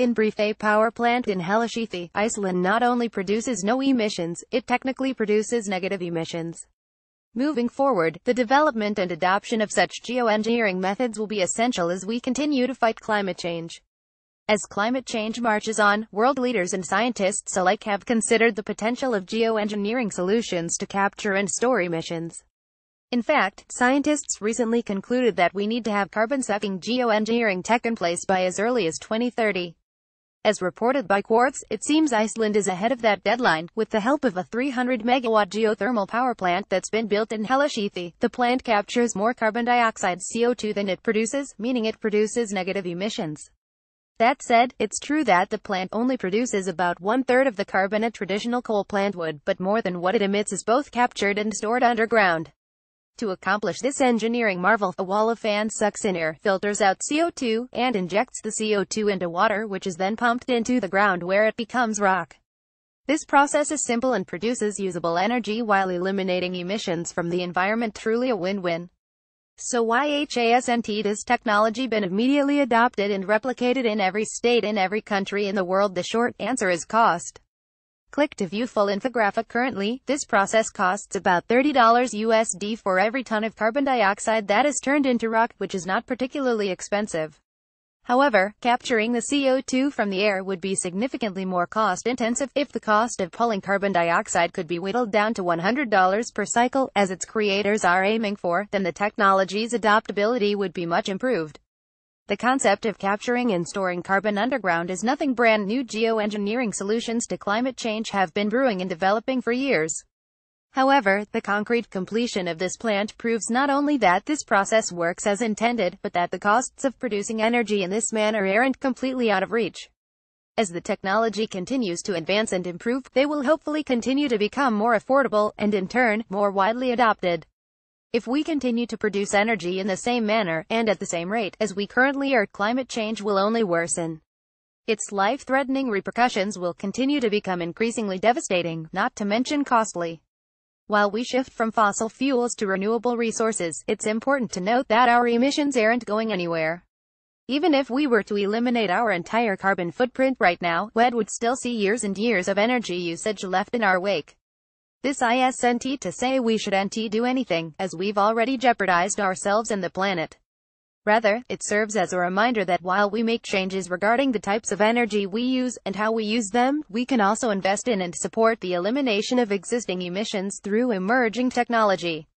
In brief, a power plant in Hellisheiði, Iceland not only produces no emissions, it technically produces negative emissions. Moving forward, the development and adoption of such geoengineering methods will be essential as we continue to fight climate change. As climate change marches on, world leaders and scientists alike have considered the potential of geoengineering solutions to capture and store emissions. In fact, scientists recently concluded that we need to have carbon-sucking geoengineering tech in place by as early as 2030. As reported by Quartz, it seems Iceland is ahead of that deadline. With the help of a 300-megawatt geothermal power plant that's been built in Hellisheiði, the plant captures more carbon dioxide (CO2) than it produces, meaning it produces negative emissions. That said, it's true that the plant only produces about one-third of the carbon a traditional coal plant would, but more than what it emits is both captured and stored underground. To accomplish this engineering marvel, a wall of fans sucks in air, filters out CO2, and injects the CO2 into water, which is then pumped into the ground where it becomes rock. This process is simple and produces usable energy while eliminating emissions from the environment, truly a win-win. So why hasn't this technology been immediately adopted and replicated in every state in every country in the world? The short answer is cost. Click to view full infographic. Currently, this process costs about $30 USD for every ton of carbon dioxide that is turned into rock, which is not particularly expensive. However, capturing the CO2 from the air would be significantly more cost-intensive. If the cost of pulling carbon dioxide could be whittled down to $100 per cycle, as its creators are aiming for, then the technology's adoptability would be much improved. The concept of capturing and storing carbon underground is nothing brand new. Geoengineering solutions to climate change have been brewing and developing for years. However, the concrete completion of this plant proves not only that this process works as intended, but that the costs of producing energy in this manner aren't completely out of reach. As the technology continues to advance and improve, they will hopefully continue to become more affordable, and in turn, more widely adopted. If we continue to produce energy in the same manner, and at the same rate, as we currently are, climate change will only worsen. Its life-threatening repercussions will continue to become increasingly devastating, not to mention costly. While we shift from fossil fuels to renewable resources, it's important to note that our emissions aren't going anywhere. Even if we were to eliminate our entire carbon footprint right now, we would still see years and years of energy usage left in our wake. This isn't to say we shouldn't do anything, as we've already jeopardized ourselves and the planet. Rather, it serves as a reminder that while we make changes regarding the types of energy we use, and how we use them, we can also invest in and support the elimination of existing emissions through emerging technology.